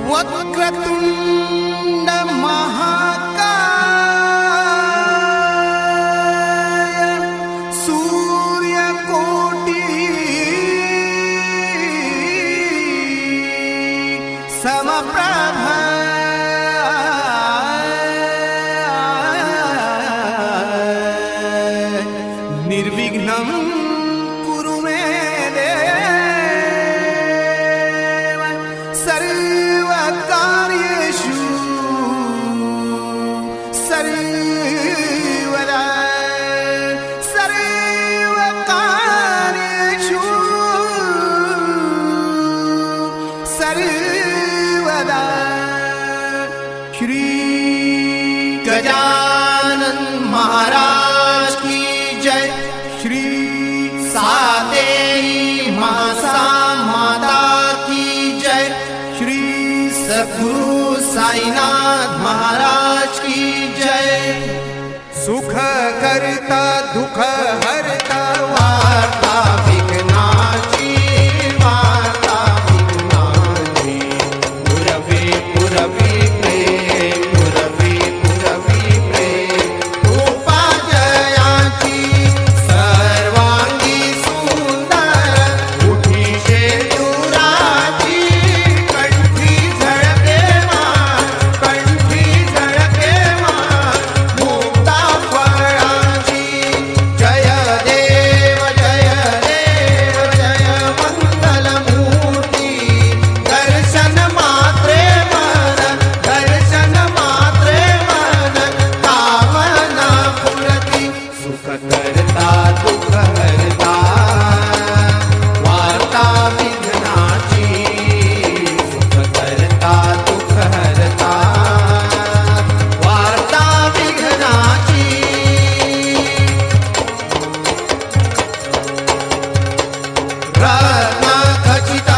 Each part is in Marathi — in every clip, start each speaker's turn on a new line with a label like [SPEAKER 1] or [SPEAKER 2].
[SPEAKER 1] वक्रतुंड महाकाय सूर्यकोटि समप्रभ निर्विघ्नं कुरु मे देव सर्वकार्येषु सर्वदा सर्वकार्येषु सर्वदा। श्री गजानन महाराज की जय। श्री सातेरी महासा माता की जय। श्री सद्गुरु साईनाथ महाराज की जय। सुख करता दुख हरता वार्ता विघ्नाची वार्ता विघ्नाची पुरवी पुरवी प्रेम पुरवी पुरवी प्रेम रूपा जयाची सर्वांगी सुंदर उठी शेंदुराची कंठी झळके मान कंठी झळके मान मुक्ता फळाची जय देव जय देव जय मंगल मूर्ती दर्शन मात्रे मन दर्शन मात्रे मन कामना पूर्ती सुख करता दुःख हरता वार्ता विघ्नाची सुख करता दुःख हरता वार्ता विघ्नाची। रत्न खचित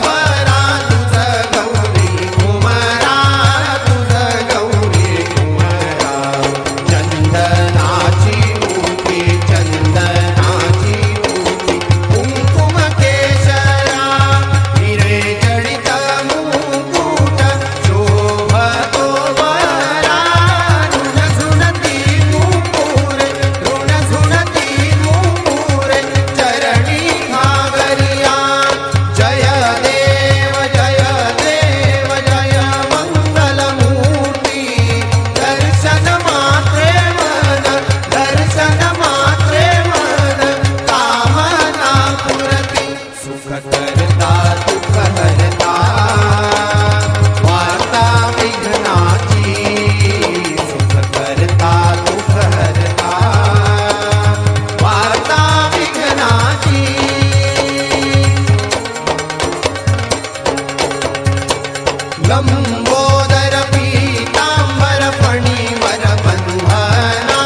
[SPEAKER 1] परा तुझ गौरी कुमारा तुझ गौरी कुमारा चंदनाची मुठी चंदनाची मुठी कुंकुम केशरा हिरे जडित मुकुट शोभतो बरा ऋण झुणती मुकुरे ऋण झुणती मुकुरे चरणी घागरिया जय देव जय देव जय मंगल मूर्ती दर्शन मात्रे मन दर्शन मात्रे मन कामना पूर्ती सुख करता दुःख हरता वार्ता विघ्नाची सुख करता दुःख हरता वार्ता विघ्नाची। लंबोदर पीतांबर फणीवर बंधना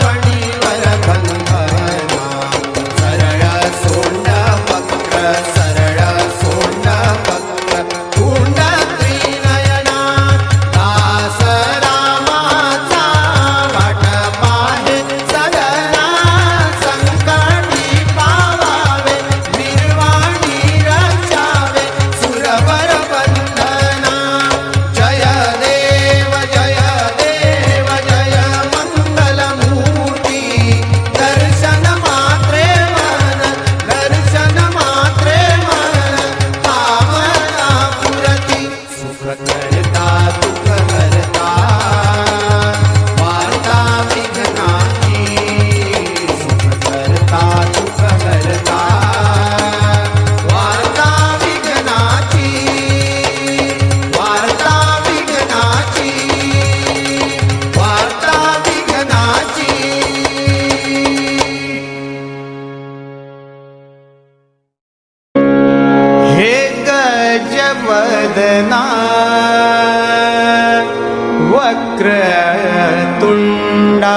[SPEAKER 1] फणीवर बंधना सरळ सोंड वक्र सरळ सोंड वक्र कुंड त्रिनयना दास रामाचा वाट पाहे सदना संकटी पावावे निर्वाणी रक्षावे सुरवर बंधना जय देव जय देव जय मंगल मूर्ती दर्शन मात्रे मन दर्शन मात्रे मन कामना पूर्ती सुख करता दुःख हरता वार्ता विघ्नाची सुख करता दुःख हरता वार्ता विघ्नाची वार्ता विघ्नाची वार्ता विघ्नाची। हे गजवदना वक्रतुंडा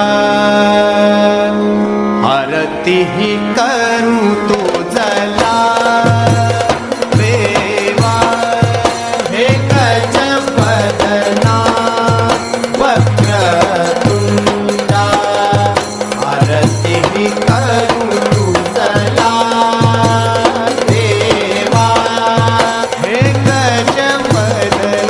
[SPEAKER 1] आरती ही करू तुझला देवा। हे गजवदना वक्रतुंडा आरती ही करू तुझला देवा। हे गजवदना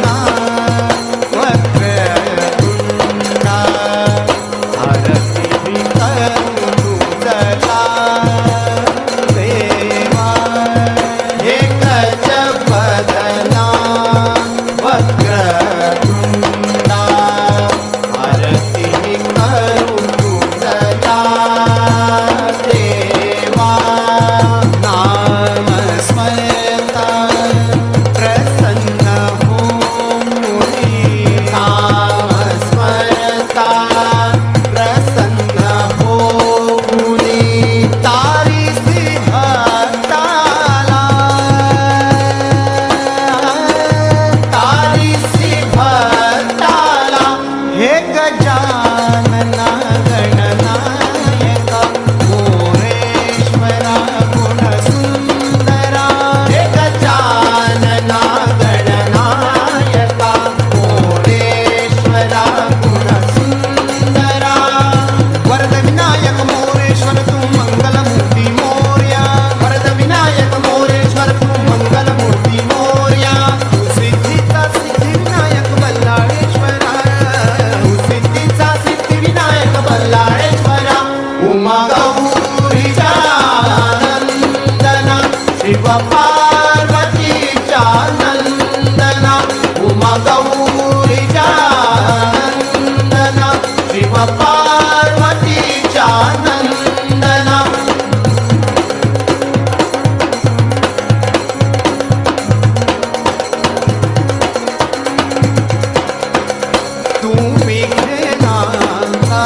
[SPEAKER 1] पार्वतीच्या नंदना उमा गौरीच्या नंदना शिव पार्वतीच्या नंदना तू विघ्नांचा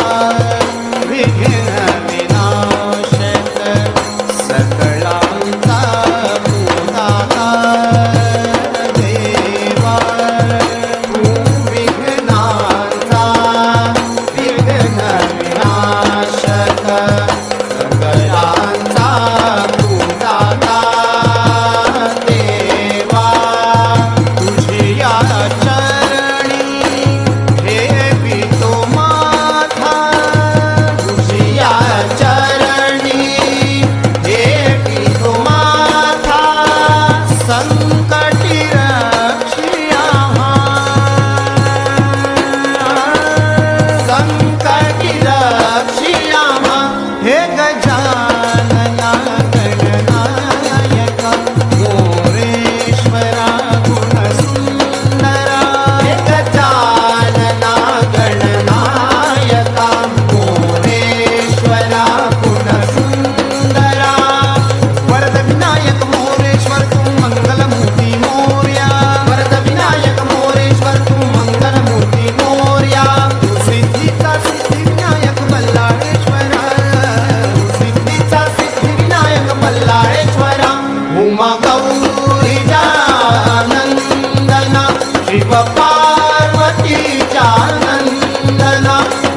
[SPEAKER 1] विघ्न विनाशक सकळांचा पूर्णाता देवा तू विघ्नांचा विघ्न विनाशक सकळांचा पूर्णाता देवा तुझिया चरणी ठेवितो माथा तुझिया चरणी ठेवितो माथा संकटी रक्षिया संकटी रक्षिया हे गजानना गणनायक मोरेश्वरा गुणसुंदरा हे गजानना गणनायका मोरेश्वरा गुणसुंदरा वरद विनायक मोरेश्वर तू मंगलमूर्ती मोरया वरद विनायक मोरेश्वर तू मंगलमूर्ती मोरया तू सिद्धीचा सिद्धिविनायक बल्लाळेश्वरा सिद्धीचा सिद्धिविनायक बल्लाळेश्वरा उमा गौरीच्या नंदना शिव पार्वतीच्या नंदना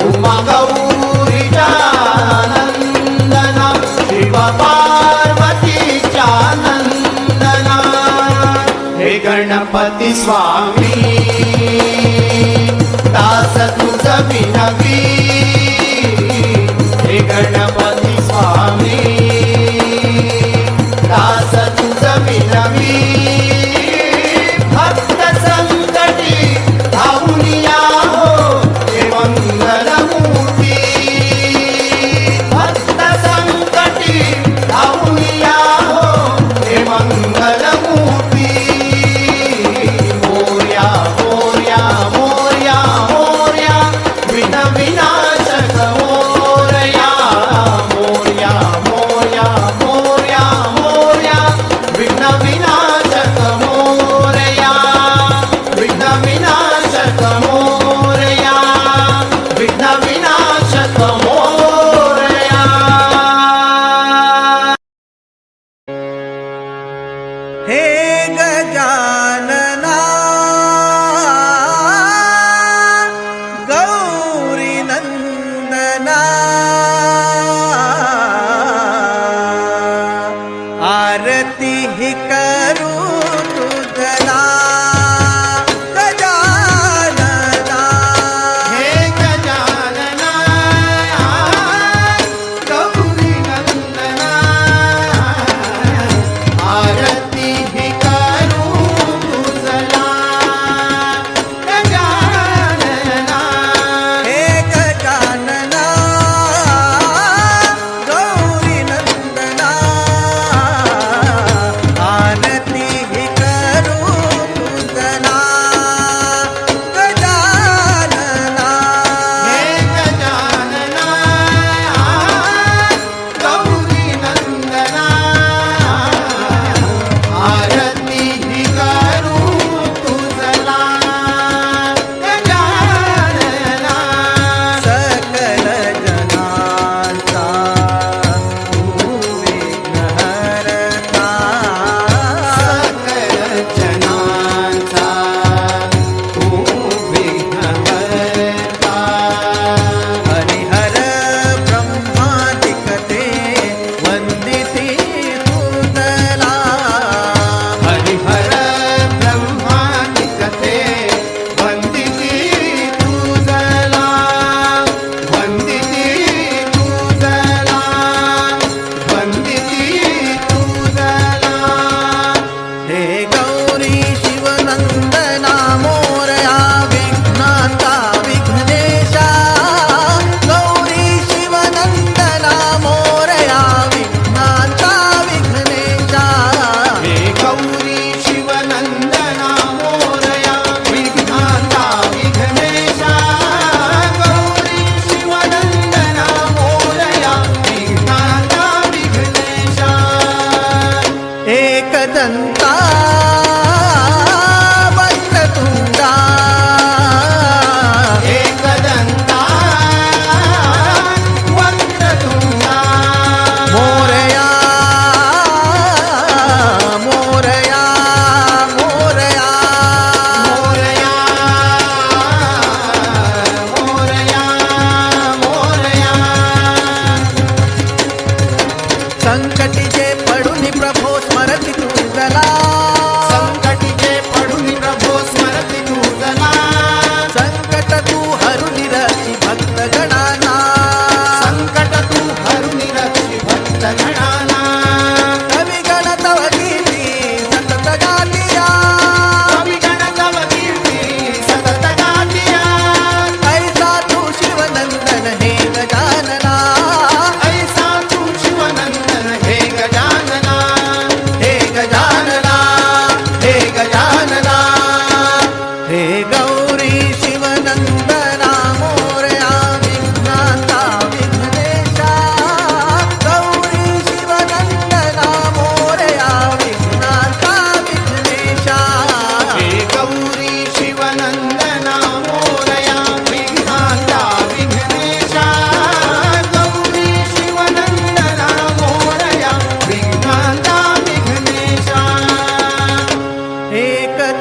[SPEAKER 1] उमा गौरीच्या नंदना शिव पार्वतीच्या नंदना हे गणपती स्वामी दास तुझ विनवी हे गणपती स्वामी दास तुझ विनवी भक्त संकटी धावून या हो हे मंगलमूर्ती भक्त संकटी धावून या हो हे मंगलमूर्ती मोरया मोरया मोरया मोरया विना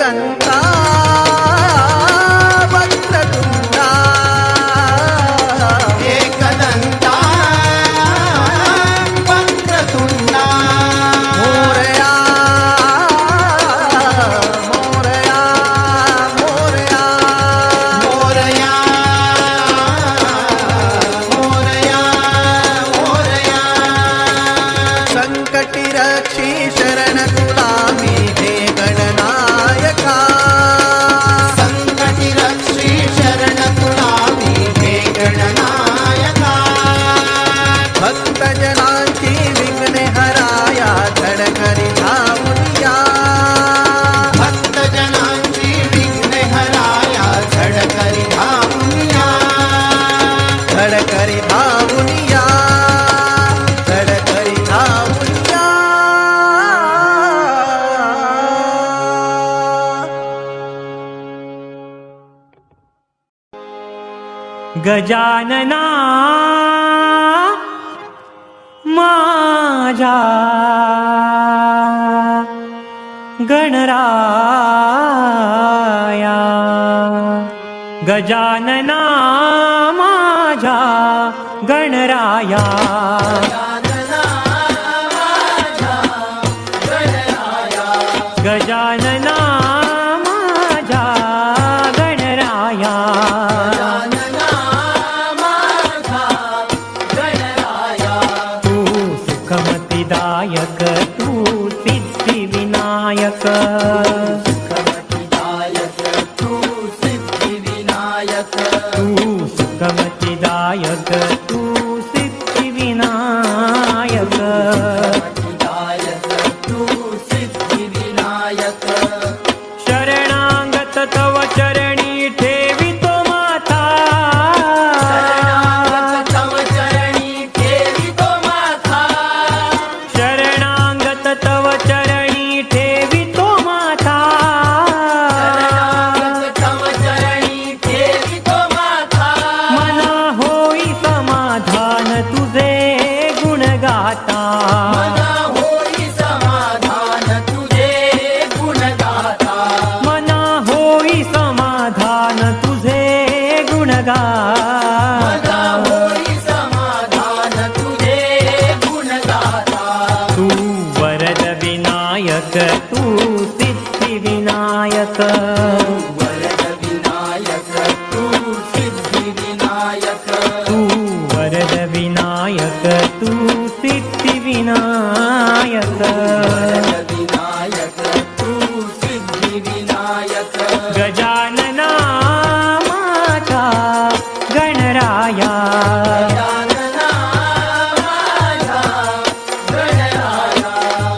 [SPEAKER 2] एकदन्ता वक्रतुण्डा
[SPEAKER 1] एकदन्ता वक्रतुण्डा
[SPEAKER 2] मोरया मोरया मोरया
[SPEAKER 1] मोरया मोरया मोरया
[SPEAKER 2] संकटी रक्षी शरण तुला मी हे गणनायका
[SPEAKER 1] संकटी रक्षी शरण तुला मी हे गणनायका
[SPEAKER 2] भक्तजनांची विघ्ने हराया धडकरी धावूया
[SPEAKER 1] भक्तजनांची विघ्ने हराया झडकरी धावूया
[SPEAKER 2] धडकरी धावूया धडकरी धावूया
[SPEAKER 3] गजानना माझा गणराया गजानना माझा गणराया गजानना माझा गणराया तू सुखमतिदायक तू सिद्धिविनायक तू सुखमतिदायक तू सिद्धिविनायक शरणागत तव चरणी ठेवितो माथा शरणागत तव चरणी ठेवितो माथा मना होई समाधान तुझे गुण गाता मना होई समाधान तुझे गुण गाता तू वरद विनायक तू सिद्धिविनायक तू वरद विनायक तू सिद्धिविनायक गजानना माझा गणराया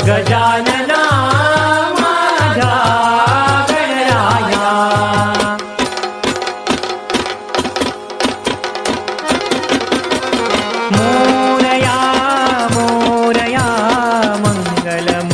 [SPEAKER 3] गजानना माझा गणराया मोरया मोरया मंगलम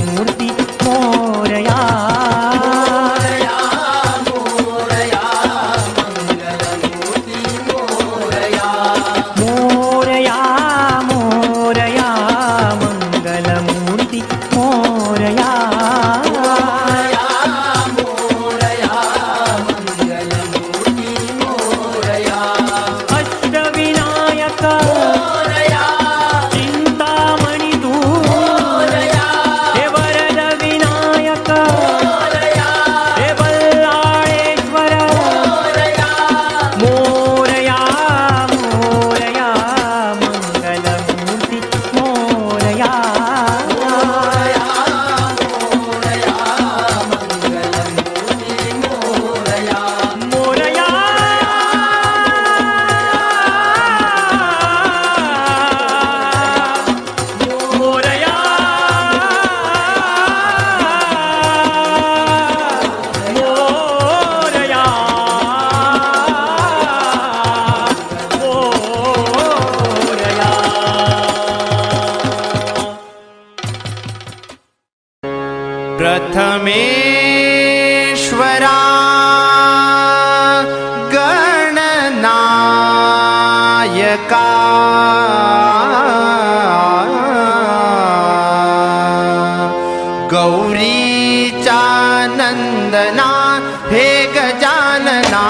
[SPEAKER 1] हे गजानना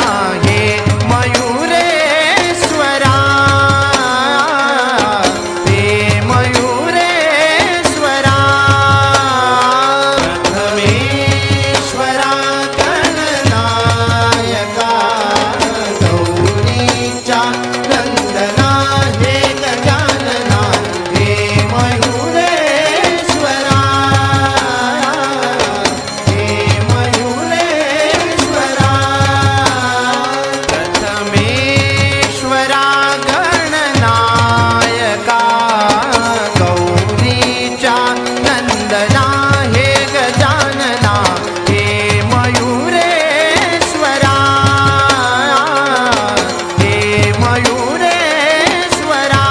[SPEAKER 1] हे मयुरेश्वरा हे मयुरेश्वरा प्रथमेश्वरा गणनायका गौरीचा नंदना हे गजानना हे मयुरेश्वरा हे मयुरेश्वरा प्रथमेश्वरा गणनायका गौरीचा नंदना हे गजानना हे मयुरेश्वरा हे मयुरेश्वरा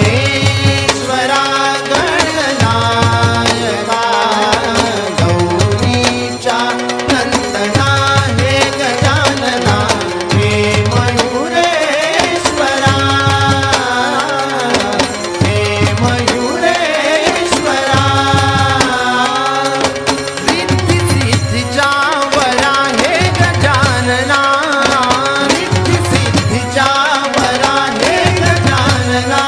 [SPEAKER 1] प्रथमेश्वरा गणनायका गौरीचा नंदना हे गजानना हे मयुरेश्वरा हे मयुरेश्वरा रिद्धी सिद्धीचा वरा हे गजानना रिद्धी सिद्धीचा वरा हे गजानना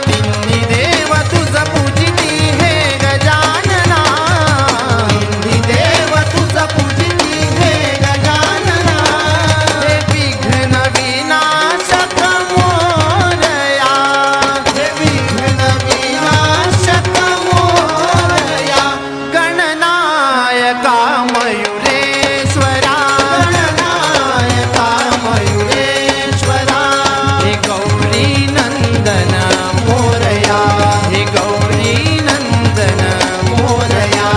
[SPEAKER 1] तिन्ही देव तुझ पूजिती हे गजानना तिन्ही देव तुझ पूजिती हे गजानना हे विघ्न विनाशक मोरया हे विघ्न विनाशक मोरया गणनायका मयुरेश्वरा गणनायका मयुरेश्वरा हे गौरी नंदन मोरया हे गौरी नंदन मोरया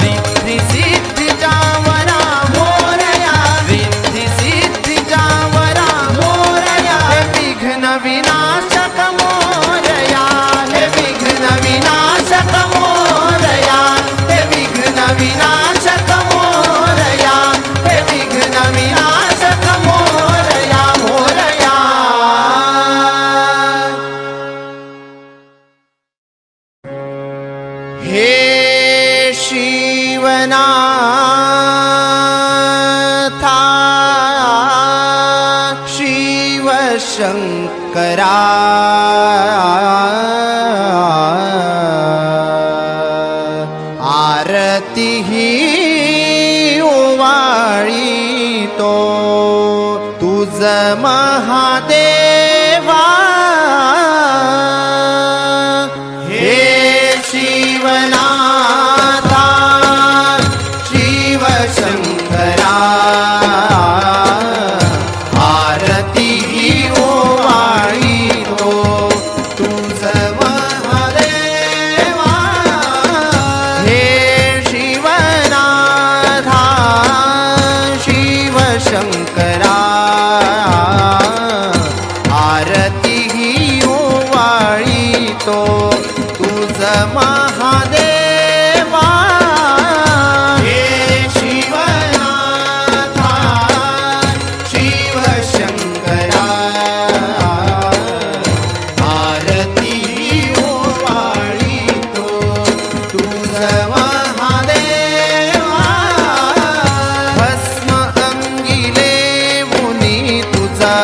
[SPEAKER 1] रिद्धी सिद्धीचा वरा मोरया रिद्धी सिद्धीचा वरा मोरया हे विघ्न विनाशक मोरया हे विघ्न विनाशक मोरया हे विघ्न विनाशक मोरया हे विघ्न विनाशक मोरया मोरया हे शिवनाथा शिवशंकरा आरती ही ओवाळीतो तुझ महादेवा हे शिवनाथा शिवशंकरा आरती ही ओवाळीतो तुझ महादेवा हे शिवनाथा शिवशंकरा आरती ही ओवाळीतो तुझ महादेवा हे शिवनाथा शिवशंकरा आरती ही ओवाळीतो तुझ महादेवा भस्म अंगिले मुनी तुझा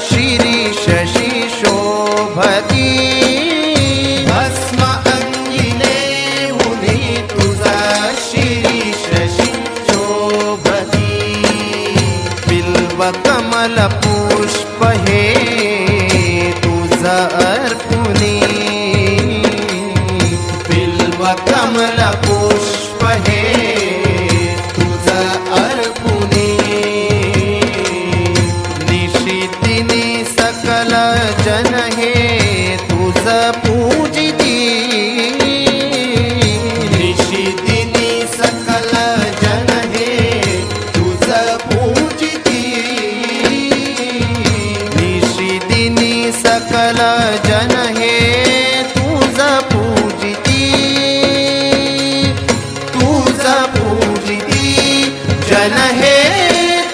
[SPEAKER 1] शिरीष शोभती भस्म अंगिले मुनी तुझा शिरीष शोभती बिल्व कमल पुष्प हे तुझ अर्पुनी बिल्व कमल पुष्प हे तुझ अर्पुनी निशितिनी सकल जन हे तुझ पूजिती निशितिनी सकल जन हे तुझ पूजिती निशितिनी सकल जन हे तुझ पूजिती तुझ पूजिती जन हे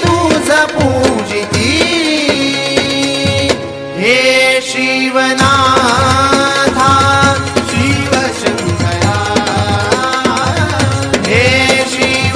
[SPEAKER 1] तुझ पूजिती हे शिवनाथा शिवशंकरा हे शिव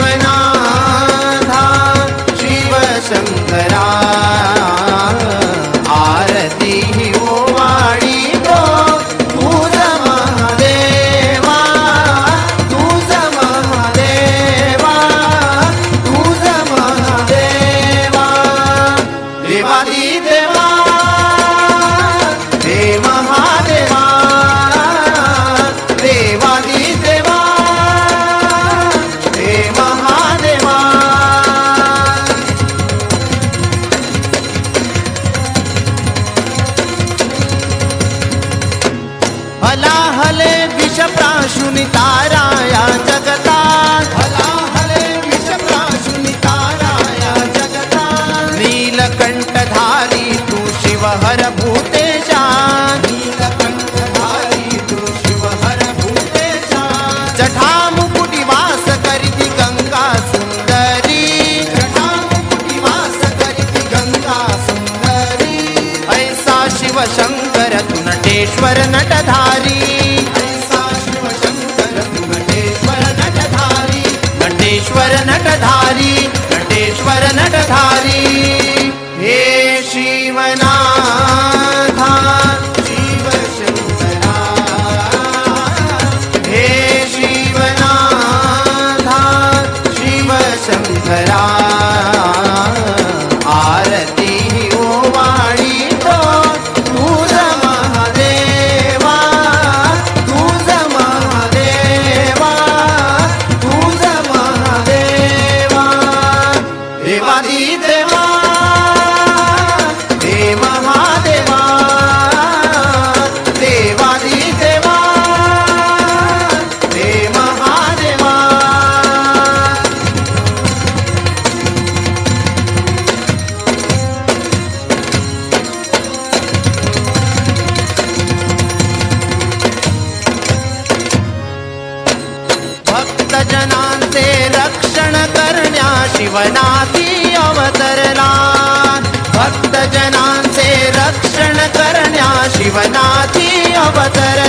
[SPEAKER 1] नटेश्वर नटधारी ऐसा शिवशंकर तू नटेश्वर नटधारी नटेश्वर नटधारी नटेश्वर नटधारी हे शिवनाथा शिवशंकरा हे शिवनाथा शिवशंकरा आरती ओवाळी तो तुझ महादेवा तुझ महादेवा तुझ महादेवा देवादी देवा हे महादेवा देवादी देवा हे महादेवा भक्तजनांचे रक्षण करण्या शिवनाथी अवतरला भक्तजनांचे रक्षण करण्या शिवनाथी अवतरला